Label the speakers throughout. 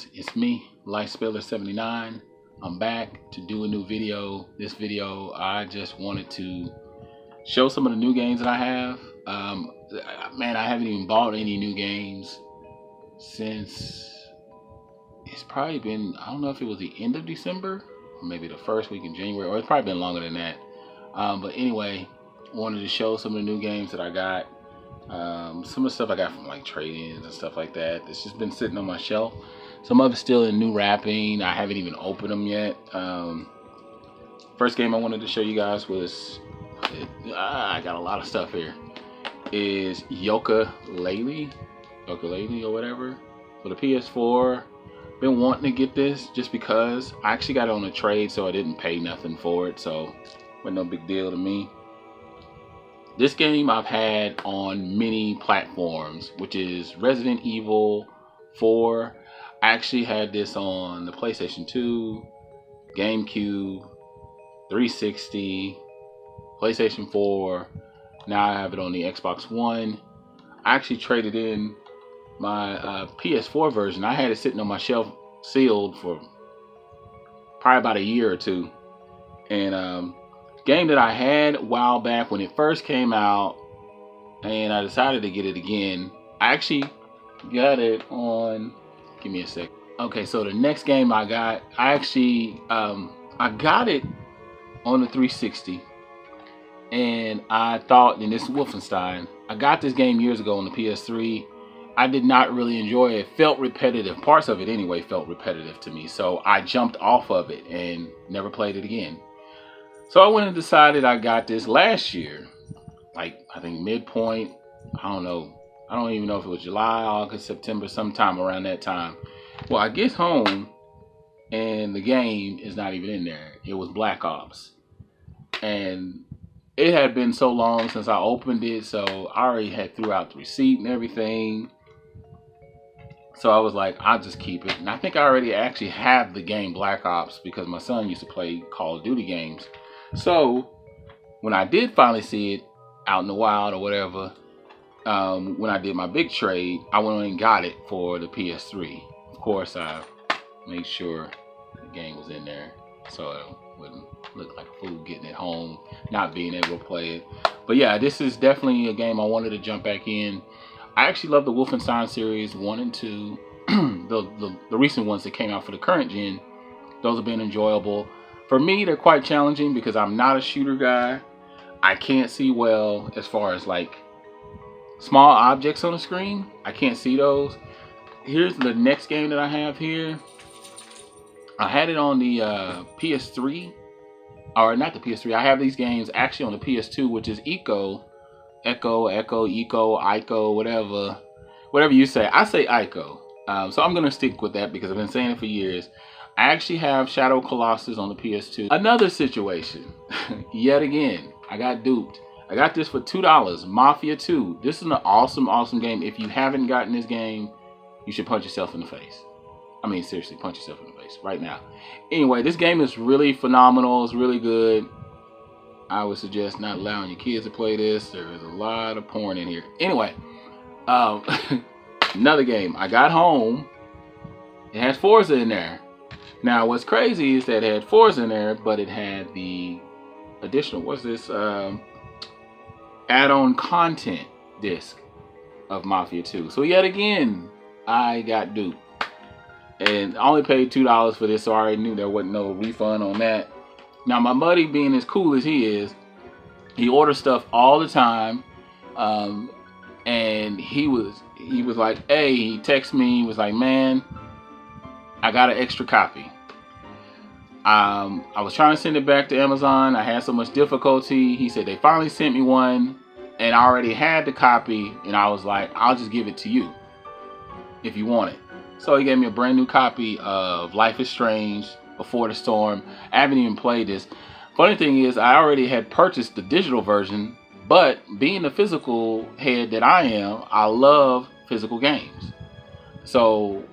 Speaker 1: guys, it's me, LifeSpeller79. I'm back to do a new video. This video, I just wanted to show some of the new games that I have. Man, I haven't even bought any new games since it's probably been, I don't know if it was the end of December or maybe the first week in January, or it's probably been longer than that. But anyway, wanted to show some of the new games that I got. Some of the stuff I got from like trade-ins and stuff like that. It's just been sitting on my shelf. Some of it's still in new wrapping. I haven't even opened them yet. First game I wanted to show you guys was, I got a lot of stuff here, is Yooka-Laylee or whatever for the PS4. Been wanting to get this just because I actually got it on a trade, so I didn't pay nothing for it, so it wasn't no big deal to me. This game I've had on many platforms, which is Resident Evil 4. I actually had this on the PlayStation 2, GameCube, 360, PlayStation 4. Now I have it on the Xbox One. I actually traded in my PS4 version. I had it sitting on my shelf sealed for probably about a year or two. And game that I had a while back when it first came out, and I decided to get it again. I actually got it on, give me a sec. Okay, so the next game I got, I actually I got it on the 360, and I thought, and this is Wolfenstein. I got this game years ago on the PS3. I did not really enjoy it. It felt repetitive. Parts of it anyway felt repetitive to me, so I jumped off of it and never played it again. So I went and decided I got this last year, like I think midpoint, I don't know. I don't even know if it was July, August, September, sometime around that time. Well, I get home and the game is not even in there. It was Black Ops. And it had been so long since I opened it, so I already had threw out the receipt and everything. So I was like, I'll just keep it. And I think I already actually have the game Black Ops because my son used to play Call of Duty games. So when I did finally see it out in the wild or whatever, when I did my big trade, I went and got it for the PS3. Of course, I made sure the game was in there so it wouldn't look like a fool getting it home, not being able to play it. But yeah, this is definitely a game I wanted to jump back in. I actually love the Wolfenstein series 1 and 2. the recent ones that came out for the current gen, those have been enjoyable. For me, they're quite challenging because I'm not a shooter guy. I can't see well as far as like small objects on the screen. I can't see those. Here's the next game that I have here. I had it on the PS3, or not the PS3. I have these games actually on the PS2, which is Echo, whatever you say. I say Ico. So I'm gonna stick with that because I've been saying it for years. I actually have Shadow Colossus on the PS2. Another situation, yet again, I got duped. I got this for $2, Mafia 2. This is an awesome game. If you haven't gotten this game, you should punch yourself in the face. I mean, seriously, punch yourself in the face right now. Anyway, this game is really phenomenal. It's really good. I would suggest not allowing your kids to play this. There is a lot of porn in here. Anyway, another game. I got home. It has Forza in there. Now, what's crazy is that it had Forza in there, but it had the additional, what's this, add-on content disc of Mafia 2. So yet again, I got duped. And I only paid $2 for this, so I already knew there wasn't no refund on that. Now, my buddy, being as cool as he is, he orders stuff all the time. And he was like, hey, he texted me, he was like, man, I got an extra copy. I was trying to send it back to Amazon. I had so much difficulty. He said they finally sent me one, and I already had the copy, and I was like, I'll just give it to you if you want it. So he gave me a brand new copy of Life is Strange Before the Storm. I haven't even played this. Funny thing is, I already had purchased the digital version, but being the physical head that I am, I love physical games. So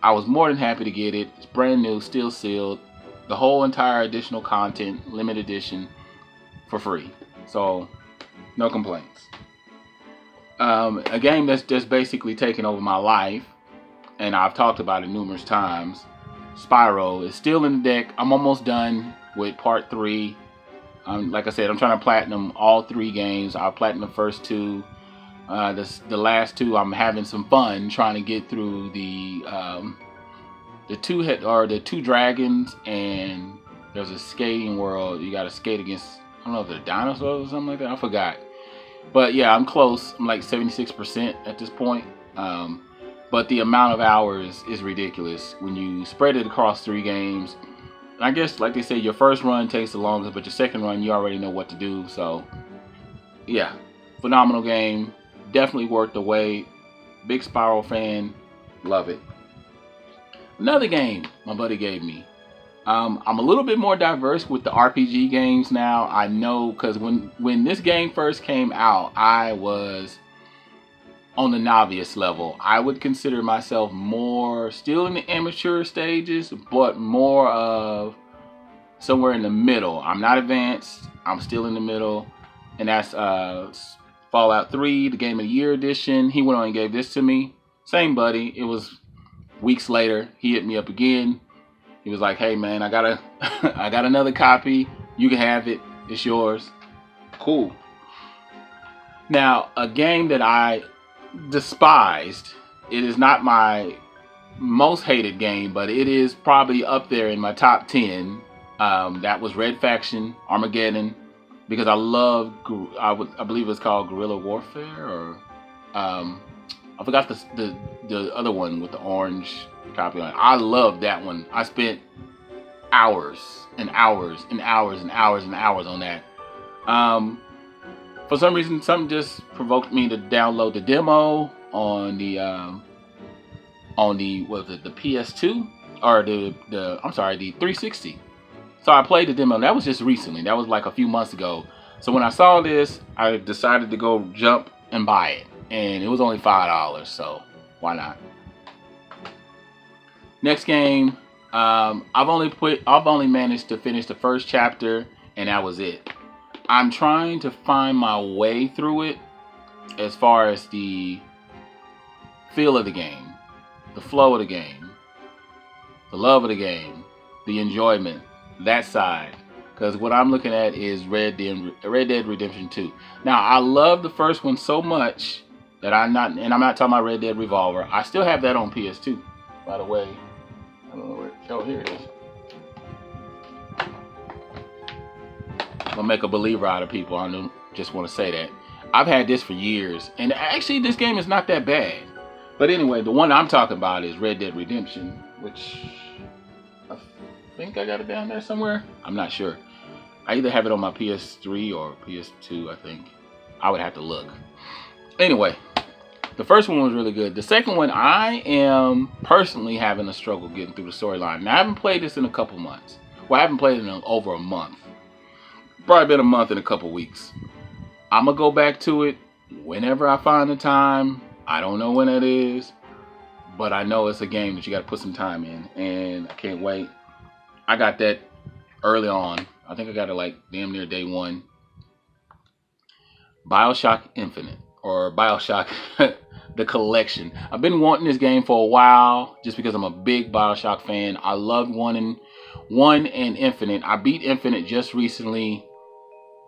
Speaker 1: I was more than happy to get it. It's brand new, still sealed. The whole entire additional content, limited edition, for free. So no complaints. A game that's just basically taken over my life. and I've talked about it numerous times. Spyro is still in the deck. I'm almost done with part 3. Like I said, I'm trying to platinum all 3 games. I'll platinum the first 2. The last 2, I'm having some fun trying to get through the 2 dragons, and there's a skating world. You got to skate against, I don't know if they're dinosaurs or something like that. I forgot. But yeah, I'm close. I'm like 76% at this point. But the amount of hours is ridiculous when you spread it across 3 games. I guess, like they say, your first run takes the longest, but your second run, you already know what to do. So, yeah, phenomenal game. Definitely worth the wait. Big Spyro fan. Love it. Another game my buddy gave me. I'm a little bit more diverse with the RPG games now. I know, because when this game first came out, I was on the novice level. I would consider myself more still in the amateur stages, but more of somewhere in the middle. I'm not advanced. I'm still in the middle, and that's Fallout 3, the Game of the Year edition. He went on and gave this to me. Same buddy. It was weeks later. He hit me up again. He was like, "Hey man, I got another copy. You can have it. It's yours." Cool. Now, a game that I despised. It is not my most hated game, but it is probably up there in my top 10. That was Red Faction Armageddon, because I love, I believe it's called Guerrilla Warfare, or I forgot the other one with the orange copy on it. I love that one. I spent hours and hours and hours and hours and hours on that. For some reason, something just provoked me to download the demo on the the PS2 or the 360. So I played the demo. That was just recently. That was like a few months ago. So when I saw this, I decided to go jump and buy it, and it was only $5. So why not? Next game, I've only managed to finish the first chapter, and that was it. I'm trying to find my way through it as far as the feel of the game, the flow of the game, the love of the game, the enjoyment, that side. Because what I'm looking at is Red Dead Redemption 2. Now, I love the first one so much that I'm not talking about Red Dead Revolver. I still have that on PS2, by the way. I don't know where. Oh, here it is. I'm gonna make a believer out of people. I don't just want to say that. I've had this for years, and actually this game is not that bad. But anyway, the one I'm talking about is Red Dead Redemption, which I think I got it down there somewhere. I'm not sure. I either have it on my PS3 or PS2, I think. I would have to look. Anyway, the first one was really good. The second one, I am personally having a struggle getting through the storyline. Now, I haven't played this in a couple months. Well, I haven't played it in over a month. Probably been a month and a couple weeks. I'm gonna go back to it whenever I find the time. I don't know when it is, but I know it's a game that you got to put some time in, and I can't wait. I got that early on. I think I got it like damn near day 1. BioShock Infinite, or BioShock the collection. I've been wanting this game for a while just because I'm a big BioShock fan. I loved 1 and Infinite. I beat Infinite just recently.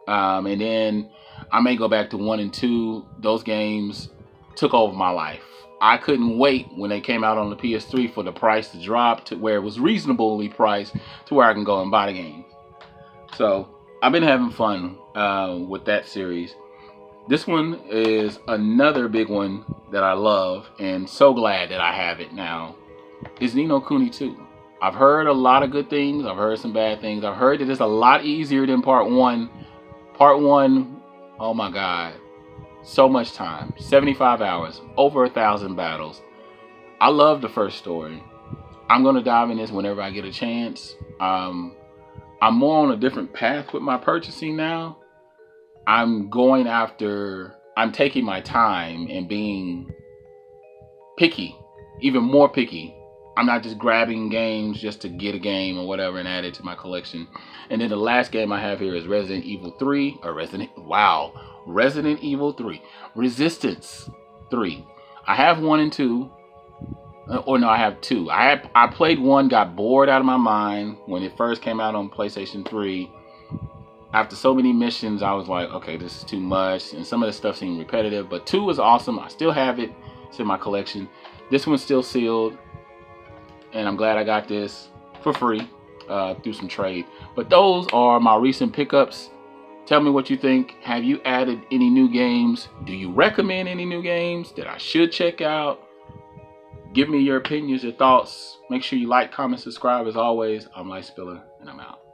Speaker 1: And then I may go back to 1 and 2. Those games took over my life. I couldn't wait when they came out on the PS3 for the price to drop to where it was reasonably priced to where I can go and buy the game. So I've been having fun with that series. This one is another big one that I love, and so glad that I have it now, is Ni no Kuni 2. I've heard a lot of good things. I've heard some bad things. I've heard that it's a lot easier than part 1. Part 1, oh my God, so much time, 75 hours, over 1,000 battles. I love the first story. I'm going to dive in this whenever I get a chance. I'm more on a different path with my purchasing now. I'm taking my time and being picky, even more picky. I'm not just grabbing games just to get a game or whatever and add it to my collection. And then the last game I have here is Resident Evil 3, or Resident Evil 3, Resistance 3. I have 1 and 2. Or no, I have two. I played one, got bored out of my mind when it first came out on PlayStation 3. After so many missions, I was like, okay, this is too much, and some of the stuff seemed repetitive. But 2 was awesome. I still have it. It's in my collection. This one's still sealed, and I'm glad I got this for free through some trade. But those are my recent pickups. Tell me what you think. Have you added any new games? Do you recommend any new games that I should check out? Give me your opinions, your thoughts. Make sure you like, comment, subscribe. As always, I'm Light Spiller, and I'm out.